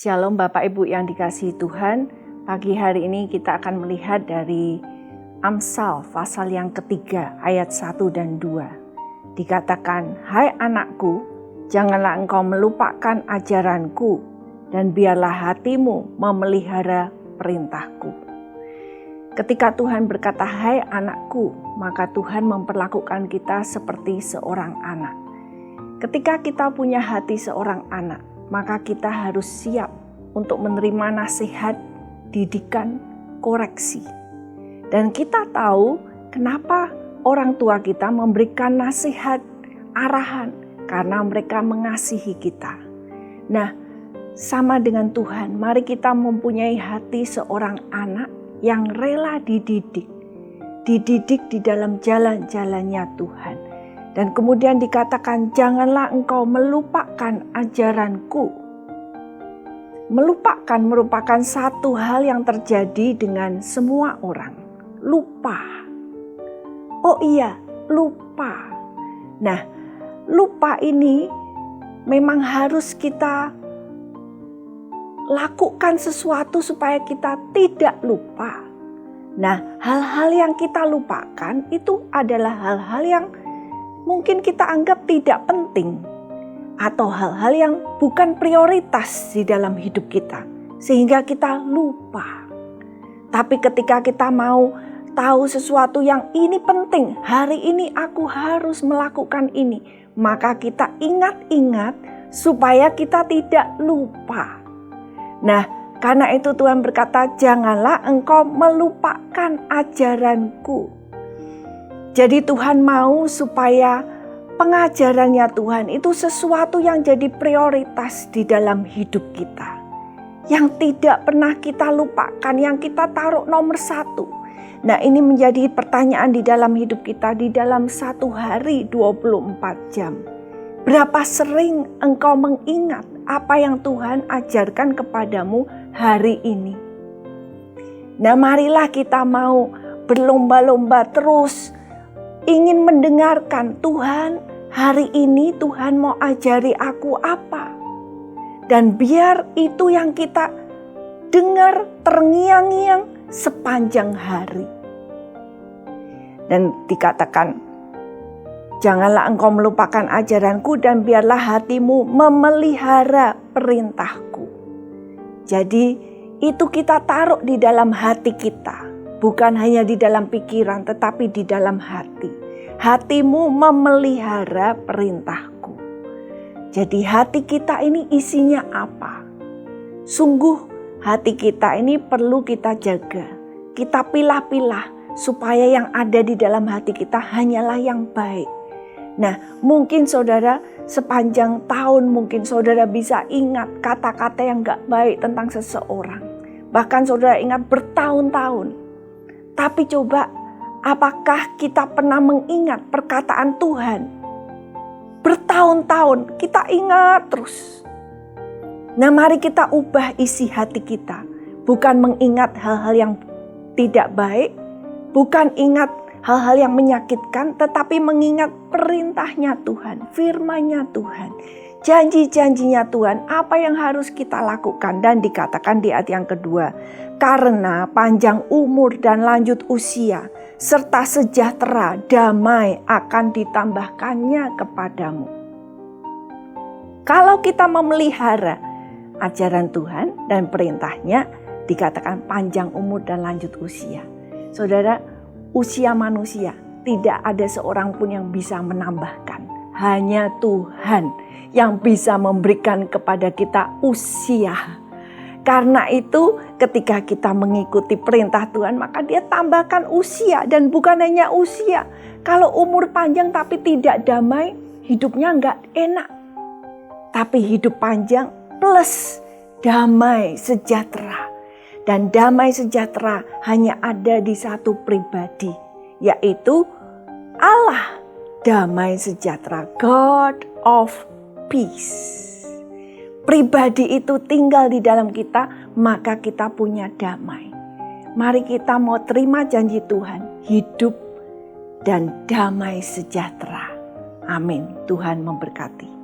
Shalom Bapak Ibu yang dikasihi Tuhan. Pagi hari ini kita akan melihat dari Amsal pasal yang ketiga ayat 1 dan 2. Dikatakan, "Hai anakku, janganlah engkau melupakan ajaranku dan biarlah hatimu memelihara perintahku." Ketika Tuhan berkata, "Hai anakku," maka Tuhan memperlakukan kita seperti seorang anak. Ketika kita punya hati seorang anak, maka kita harus siap untuk menerima nasihat, didikan, koreksi. Dan kita tahu kenapa orang tua kita memberikan nasihat, arahan, karena mereka mengasihi kita. Nah, sama dengan Tuhan, mari kita mempunyai hati seorang anak yang rela dididik di dalam jalan-jalannya Tuhan. Dan kemudian dikatakan, "Janganlah engkau melupakan ajaranku." Melupakan merupakan satu hal yang terjadi dengan semua orang. Lupa. Oh iya, lupa. Nah, lupa ini memang harus kita lakukan sesuatu supaya kita tidak lupa. Nah, hal-hal yang kita lupakan itu adalah hal-hal yang mungkin kita anggap tidak penting atau hal-hal yang bukan prioritas di dalam hidup kita sehingga kita lupa. Tapi ketika kita mau tahu sesuatu yang ini penting, hari ini aku harus melakukan ini, maka kita ingat-ingat supaya kita tidak lupa. Nah, karena itu Tuhan berkata, "Janganlah engkau melupakan ajaranku." Jadi Tuhan mau supaya pengajarannya Tuhan itu sesuatu yang jadi prioritas di dalam hidup kita. Yang tidak pernah kita lupakan, yang kita taruh nomor 1. Nah, ini menjadi pertanyaan di dalam hidup kita di dalam satu hari 24 jam. Berapa sering engkau mengingat apa yang Tuhan ajarkan kepadamu hari ini? Nah, marilah kita mau berlomba-lomba terus ingin mendengarkan, Tuhan, hari ini Tuhan mau ajari aku apa? Dan biar itu yang kita dengar terngiang-ngiang sepanjang hari. Dan dikatakan, "Janganlah engkau melupakan ajaranku dan biarlah hatimu memelihara perintahku." Jadi itu kita taruh di dalam hati kita. Bukan hanya di dalam pikiran, tetapi di dalam hati. Hatimu memelihara perintahku. Jadi hati kita ini isinya apa? Sungguh hati kita ini perlu kita jaga. Kita pilah-pilah supaya yang ada di dalam hati kita hanyalah yang baik. Nah, mungkin saudara sepanjang tahun mungkin saudara bisa ingat kata-kata yang gak baik tentang seseorang. Bahkan saudara ingat bertahun-tahun. Tapi coba, apakah kita pernah mengingat perkataan Tuhan? Bertahun-tahun kita ingat terus. Nah, mari kita ubah isi hati kita. Bukan mengingat hal-hal yang tidak baik, bukan ingat hal-hal yang menyakitkan, tetapi mengingat perintahnya Tuhan, firman-Nya Tuhan, janji-janjinya Tuhan, apa yang harus kita lakukan. Dan dikatakan di ayat yang kedua, "Karena panjang umur dan lanjut usia, serta sejahtera damai akan ditambahkannya kepadamu." Kalau kita memelihara ajaran Tuhan dan perintahnya, dikatakan panjang umur dan lanjut usia. Saudara, usia manusia tidak ada seorang pun yang bisa menambahkan. Hanya Tuhan yang bisa memberikan kepada kita usia. Karena itu ketika kita mengikuti perintah Tuhan, maka Dia tambahkan usia. Dan bukan hanya usia. Kalau umur panjang tapi tidak damai, hidupnya enggak enak. Tapi hidup panjang plus damai sejahtera. Dan damai sejahtera hanya ada di satu pribadi, yaitu Allah damai sejahtera, God of peace. Pribadi itu tinggal di dalam kita, maka kita punya damai. Mari kita mau terima janji Tuhan, hidup dan damai sejahtera. Amin. Tuhan memberkati.